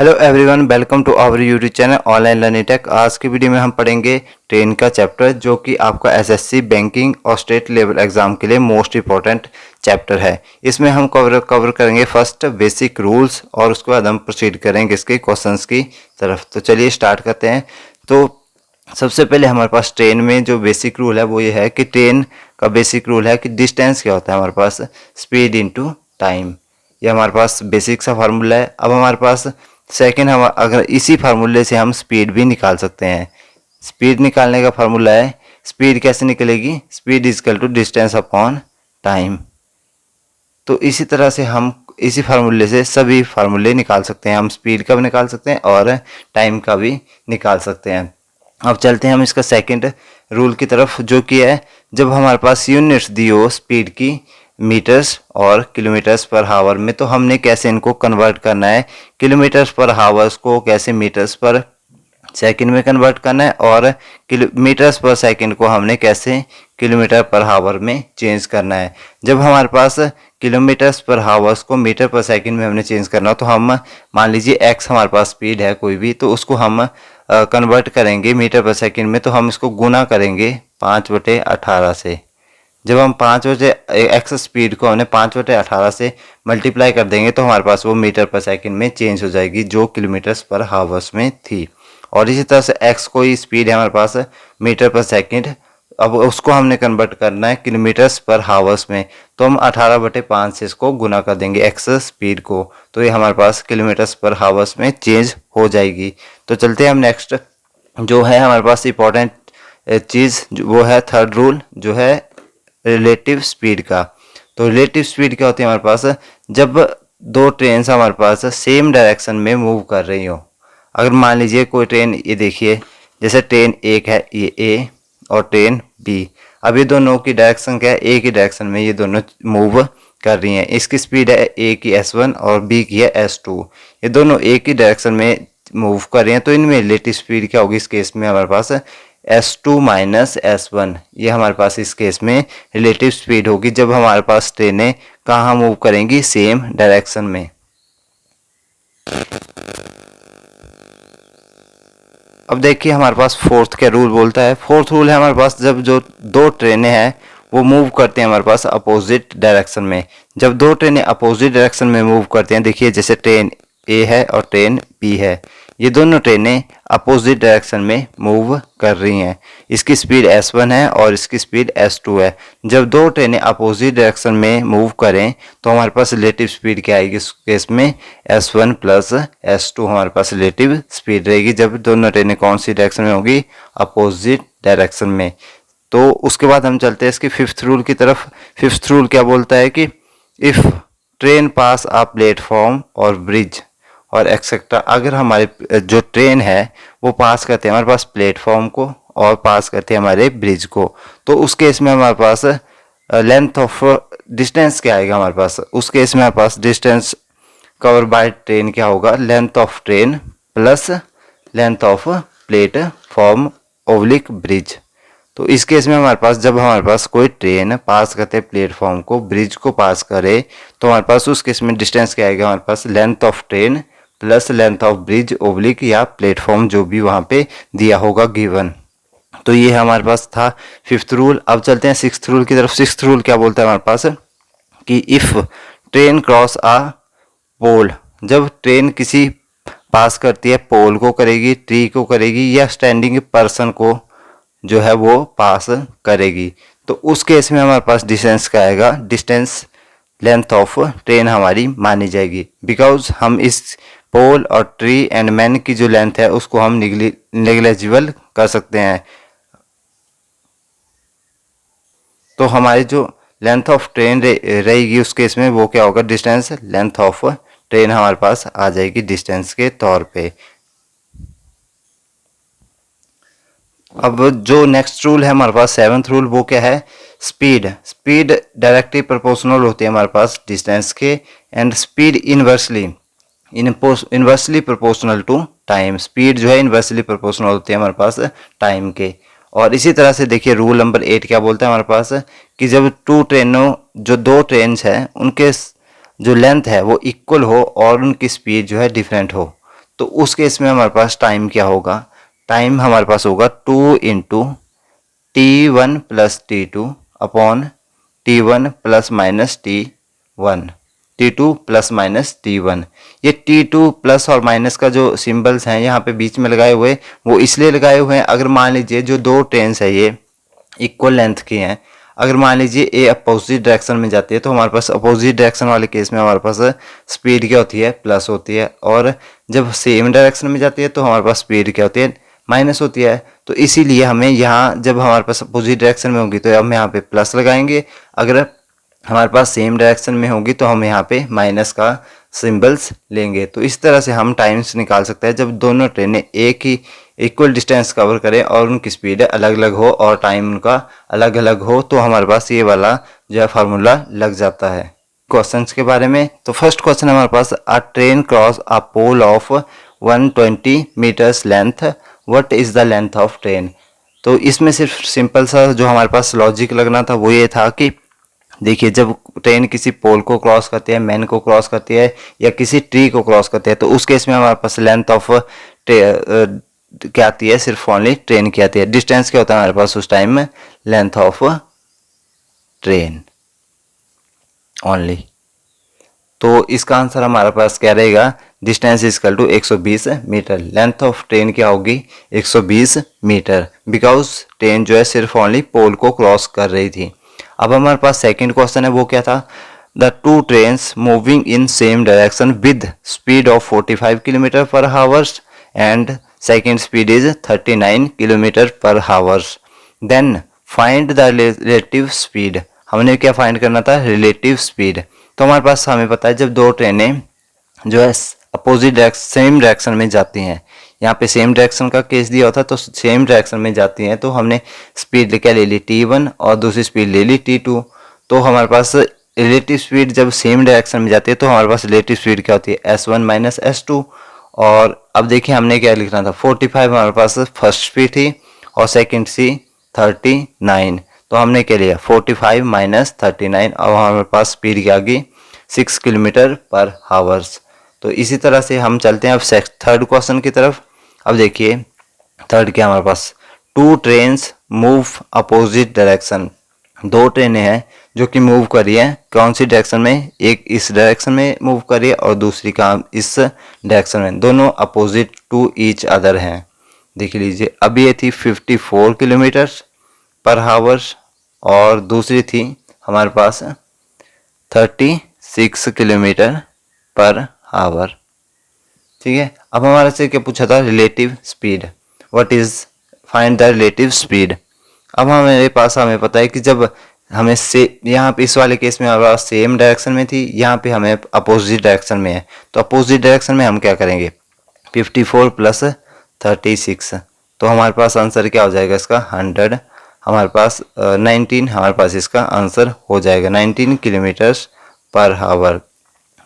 Hello everyone, welcome to our YouTube channel online learning tech. आज की video में हम पढ़ेंगे ट्रेन का चैप्टर जो कि आपका एसएससी बैंकिंग और स्टेट लेवल एग्जाम के लिए मोस्ट इंपॉर्टेंट चैप्टर है। इसमें हम कवर करेंगे फर्स्ट बेसिक रूल्स और उसके बाद हम प्रोसीड करेंगे इसके क्वेश्चंस की तरफ। तो चलिए स्टार्ट करते हैं। तो सबसे पहले हमारे पास ट्रेन में जो बेसिक रूल है वो ये है कि ट्रेन का बेसिक रूल है कि डिस्टेंस क्या होता है हमारे पास, स्पीड इनटू टाइम। ये हमारे पास बेसिक सा फार्मूला है। अब हमारे पास सेकंड, हम अगर इसी फार्मूले से हम स्पीड भी निकाल सकते हैं। स्पीड निकालने का फार्मूला है, स्पीड कैसे निकलेगी, speed is equal to distance upon time. तो इसी तरह से हम इसी फार्मूले से सभी फार्मूले निकाल सकते हैं। हम स्पीड का भी निकाल सकते हैं और टाइम का भी निकाल सकते हैं। अब चलते हैं हम इसका सेकंड रूल की तरफ, जो कि है जब हमारे पास यूनिट्स दी हो स्पीड की मीटर्स और किलोमीटर्स पर हावर में, तो हमने कैसे इनको कन्वर्ट करना है। किलोमीटर्स पर हावर्स को कैसे मीटर्स पर सेकंड में कन्वर्ट करना है और मीटर्स पर सेकंड को हमने कैसे किलोमीटर पर हावर में चेंज करना है। जब हमारे पास किलोमीटर्स पर हावर्स को मीटर पर सेकंड में हमने चेंज करना हो, तो हम मान लीजिए एक्स हमारे पास स्पीड है कोई भी, तो उसको हम कन्वर्ट करेंगे मीटर पर सेकंड में, तो हम इसको गुना करेंगे 5/18 से। जब हम 5/एक्स स्पीड को हमने 5/18 से मल्टीप्लाई कर देंगे तो हमारे पास वो मीटर पर सेकंड में चेंज हो जाएगी जो किलोमीटर्स पर हावर्स में थी। और इसी तरह से एक्स कोई स्पीड है हमारे पास मीटर पर सेकंड, अब उसको हमने कन्वर्ट करना है किलोमीटर्स पर हावर्स में, तो हम 18/5 से इसको गुना कर देंगे एक्स स्पीड को, तो ये हमारे पास किलोमीटर्स पर हावर्स में चेंज हो जाएगी। तो चलते हैं हम नेक्स्ट, जो है हमारे पास इंपॉर्टेंट चीज़ वो है थर्ड रूल, जो है रिलेटिव स्पीड का। तो रिलेटिव स्पीड क्या होती है हमारे पास, जब दो ट्रेन हमारे पास सेम डायरेक्शन में मूव कर रही हो। अगर मान लीजिए कोई ट्रेन, ये देखिए जैसे ट्रेन एक है ये ए और ट्रेन बी, अब ये दोनों की डायरेक्शन क्या है, ए की डायरेक्शन में ये दोनों मूव कर रही हैं। इसकी स्पीड है ए की S1 और बी की है S2। ये दोनों ए की डायरेक्शन में मूव कर रही हैं, तो इनमें रिलेटिव स्पीड क्या होगी, इस केस में हमारे पास S2 माइनस S1, ये हमारे पास इस केस में रिलेटिव स्पीड होगी जब हमारे पास ट्रेनें कहाँ मूव करेंगी, सेम डायरेक्शन में। अब देखिए हमारे पास फोर्थ क्या रूल बोलता है। फोर्थ रूल है हमारे पास, जब जो दो ट्रेनें हैं वो मूव करते हैं हमारे पास अपोजिट डायरेक्शन में। जब दो ट्रेनें अपोजिट डायरेक्शन में मूव करते हैं, देखिए जैसे ट्रेन ए है और ट्रेन बी है, ये दोनों ट्रेनें अपोजिट डायरेक्शन में मूव कर रही हैं। इसकी स्पीड S1 है और इसकी स्पीड S2 है। जब दो ट्रेनें अपोजिट डायरेक्शन में मूव करें तो हमारे पास रिलेटिव स्पीड क्या आएगी, इस केस में S1 प्लस S2 हमारे पास रिलेटिव स्पीड रहेगी जब दोनों ट्रेनें कौन सी डायरेक्शन में होगी, अपोजिट डायरेक्शन में। तो उसके बाद हम चलते हैं इसकी फिफ्थ रूल की तरफ। फिफ्थ रूल क्या बोलता है कि if train pass a platform और ब्रिज और एक्सेट्रा, अगर हमारे जो ट्रेन है वो पास करते हैं हमारे पास प्लेटफॉर्म को और पास करते हैं हमारे ब्रिज को, तो उस केस में हमारे पास लेंथ ऑफ डिस्टेंस क्या आएगा हमारे पास, उस केस में हमारे पास डिस्टेंस कवर बाय ट्रेन क्या होगा, length of train plus length of platform oblique bridge. तो इस केस में हमारे पास जब हमारे पास कोई ट्रेन पास करते प्लेटफॉर्म को, ब्रिज को पास करे, तो हमारे पास उस केस में डिस्टेंस क्या आएगा हमारे पास, length of train plus length of bridge oblique या प्लेटफॉर्म जो भी वहाँ पे दिया होगा गिवन। तो ये हमारे पास था फिफ्थ रूल। अब चलते हैं सिक्स्थ रूल की तरफ। सिक्स्थ रूल क्या बोलता है हमारे पास कि इफ़ ट्रेन क्रॉस आ पोल, जब ट्रेन किसी पास करती है, पोल को करेगी, ट्री को करेगी या स्टैंडिंग पर्सन को जो है वो पास करेगी, तो उस केस में हमारे पास डिस्टेंस क्या आएगा, डिस्टेंस लेंथ ऑफ ट्रेन हमारी मानी जाएगी, बिकॉज हम इस पोल और ट्री एंड मैन की जो लेंथ है उसको हम नेग्लेजिबल कर सकते हैं। तो हमारी जो लेंथ ऑफ ट्रेन रहेगी उस केस में वो क्या होगा, डिस्टेंस लेंथ ऑफ ट्रेन हमारे पास आ जाएगी डिस्टेंस के तौर पे। अब जो नेक्स्ट रूल है हमारे पास सेवंथ रूल, वो क्या है, स्पीड। स्पीड डायरेक्टली प्रोपोर्शनल होती है हमारे पास डिस्टेंस के, and speed inversely proportional to time. Speed जो है इनवर्सली प्रोपोर्शनल होती है हमारे पास टाइम के। और इसी तरह से देखिए रूल नंबर 8 क्या बोलता है हमारे पास कि जब जो दो ट्रेन हैं उनके जो लेंथ है वो इक्वल हो और उनकी स्पीड जो है डिफरेंट हो, तो उस केस में हमारे पास टाइम क्या होगा, टाइम हमारे पास होगा 2 into T1 plus T2 upon T1 plus minus T1, T2 plus minus T1। ये T2 प्लस और माइनस का जो सिंबल्स हैं यहाँ पे बीच में लगाए हुए, वो इसलिए लगाए हुए हैं अगर मान लीजिए जो दो ट्रेन्स है ये इक्वल लेंथ की हैं, अगर मान लीजिए ए अपोजिट डायरेक्शन में जाती है तो हमारे पास अपोजिट डायरेक्शन वाले केस में हमारे पास स्पीड क्या होती है, प्लस होती है, और जब सेम डायरेक्शन में जाती है तो हमारे पास स्पीड क्या होती है, माइनस होती है। तो इसीलिए हमें यहाँ जब हमारे पास अपोजिट डायरेक्शन में होगी तो हम यहाँ पे प्लस लगाएंगे, अगर हमारे पास सेम डायरेक्शन में होगी तो हम यहाँ पे माइनस का सिंबल्स लेंगे। तो इस तरह से हम टाइम्स निकाल सकते हैं जब दोनों ट्रेनें एक ही इक्वल डिस्टेंस कवर करें और उनकी स्पीड अलग अलग हो और टाइम उनका अलग अलग हो, तो हमारे पास ये वाला जो है फार्मूला लग जाता है। क्वेश्चंस के बारे में, तो फर्स्ट क्वेश्चन हमारे पास, a train cross a pole of 120 metres length, what is the length of train. तो इसमें सिर्फ सिंपल सा जो हमारे पास लॉजिक लगना था वो ये था कि देखिए जब ट्रेन किसी पोल को क्रॉस करती है, मैन को क्रॉस करती है या किसी ट्री को क्रॉस करती है, तो उस केस में हमारे पास लेंथ ऑफ क्या आती है, सिर्फ ओनली ट्रेन की आती है। डिस्टेंस क्या होता है हमारे पास उस टाइम में, लेंथ ऑफ ट्रेन ओनली। तो इसका आंसर हमारे पास क्या रहेगा, distance is equal to 120 metre. Length of train क्या होगी, 120 मीटर, बिकॉज ट्रेन जो है सिर्फ ओनली पोल को क्रॉस कर रही थी। अब हमारे पास सेकंड क्वेश्चन है, वो क्या था, the two trains moving in same direction with speed of 45 kilometre per hours and second speed is 39 kilometre per hours, then find the relative speed. हमने क्या फाइंड करना था, रिलेटिव स्पीड। तो हमारे पास हमें पता है जब दो ट्रेनें जो है अपोजिट डायरेक्शन सेम डायरेक्शन में जाती हैं, यहाँ पे सेम डायरेक्शन का केस दिया होता तो सेम डायरेक्शन में जाती हैं, तो हमने स्पीड क्या ले ली, T1 और दूसरी स्पीड ले ली T2। तो हमारे पास रिलेटिव स्पीड जब सेम डायरेक्शन में जाती है तो हमारे पास रिलेटिव स्पीड क्या होती है, S1 माइनस S2। और अब देखिए हमने क्या लिखना था, 45 हमारे पास फर्स्ट स्पीड थी और सेकेंड सी 39, तो हमने क्या लिया 45 माइनस 39, और हमारे पास स्पीड क्या आ गई 6 किलोमीटर पर हावर्स। तो इसी तरह से हम चलते हैं अब थर्ड क्वेश्चन की तरफ। अब देखिए थर्ड क्या हमारे पास, two trains move opposite direction, दो ट्रेनें हैं जो कि मूव कर रही है कौन सी डायरेक्शन में, एक इस डायरेक्शन में मूव कर रही है और दूसरी का इस डायरेक्शन में, दोनों अपोजिट टू ईच अदर हैं। देख लीजिए अब ये थी 54 किलोमीटर पर हावर्स और दूसरी थी हमारे पास 36 किलोमीटर पर हावर। ठीक है, अब हमारे से क्या पूछा था, relative speed, what is find the relative speed. अब हमारे पास हमें पता है कि जब हमें से यहाँ पे इस वाले केस में हमारे पास सेम डायरेक्शन में थी, यहाँ पे हमें अपोजिट डायरेक्शन में है, तो अपोजिट डायरेक्शन में हम क्या करेंगे 54 प्लस 36, तो हमारे पास आंसर क्या हो जाएगा इसका 100, हमारे पास 19 हमारे पास इसका आंसर हो जाएगा 19 किलोमीटर पर हावर।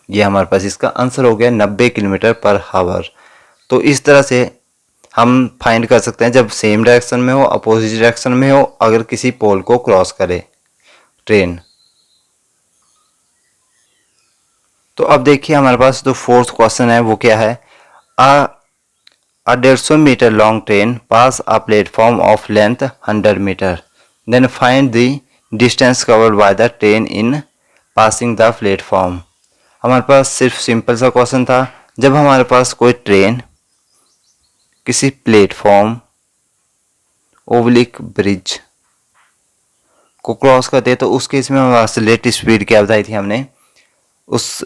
ये हमारे पास इसका आंसर हो गया 90 किलोमीटर पर हावर। तो इस तरह से हम फाइंड कर सकते हैं जब सेम डायरेक्शन में हो, अपोजिट डायरेक्शन में हो, अगर किसी पोल को क्रॉस करे ट्रेन। तो अब देखिए हमारे पास जो फोर्थ क्वेश्चन है वो क्या है, a 150 metre long train pass a platform of length 100 metre, then find the distance covered by the train in passing the platform. हमारे पास सिर्फ सिंपल सा क्वेश्चन था, जब हमारे पास कोई ट्रेन किसी प्लेटफॉर्म ओब्लिक ब्रिज को क्रॉस करते हैं तो उस केस में हमारे पास रिलेटिव स्पीड क्या बताई थी हमने, उस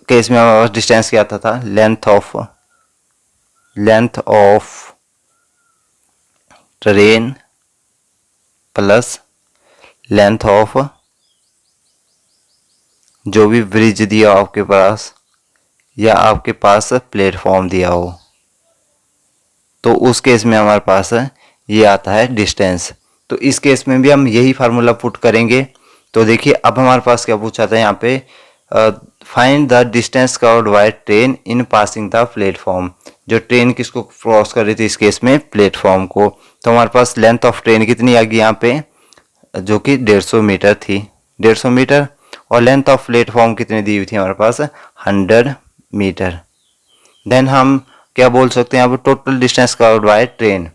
केस में हमारे पास डिस्टेंस क्या आता था, length of train plus length of जो भी ब्रिज दिया हो आपके पास या आपके पास प्लेटफॉर्म दिया हो, तो उस केस में हमारे पास ये आता है डिस्टेंस। तो इस केस में भी हम यही फार्मूला पुट करेंगे। तो देखिए अब हमारे पास क्या पूछा था यहाँ पे, find the distance covered by train in passing the platform, जो ट्रेन किसको क्रॉस कर रही थी इस केस में प्लेटफॉर्म को। तो हमारे पास लेंथ ऑफ ट्रेन कितनी आ गई यहाँ पे, जो कि 150 मीटर थी, 150 मीटर, और लेंथ ऑफ प्लेटफॉर्म कितनी दी हुई थी हमारे पास 100 मीटर। देन हम क्या बोल सकते हैं यहाँ पर total distance covered by train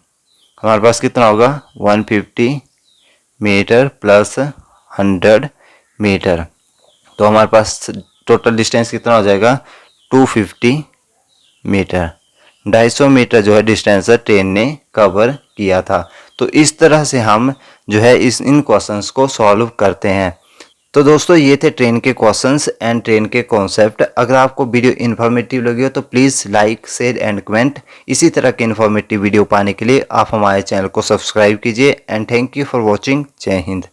हमारे पास कितना होगा 150 मीटर प्लस 100 मीटर। तो हमारे पास टोटल डिस्टेंस कितना हो जाएगा 250 मीटर। 250 मीटर जो है डिस्टेंस ट्रेन ने कवर किया था। तो इस तरह से हम जो है इन क्वेश्चंस को सॉल्व करते हैं। तो दोस्तों ये थे ट्रेन के क्वेश्चंस एंड ट्रेन के कॉन्सेप्ट। अगर आपको वीडियो इन्फॉर्मेटिव लगी हो तो please like share and comment. इसी तरह के इन्फॉर्मेटिव वीडियो पाने के लिए आप हमारे चैनल को सब्सक्राइब कीजिए and thank you for watching. जय हिंद।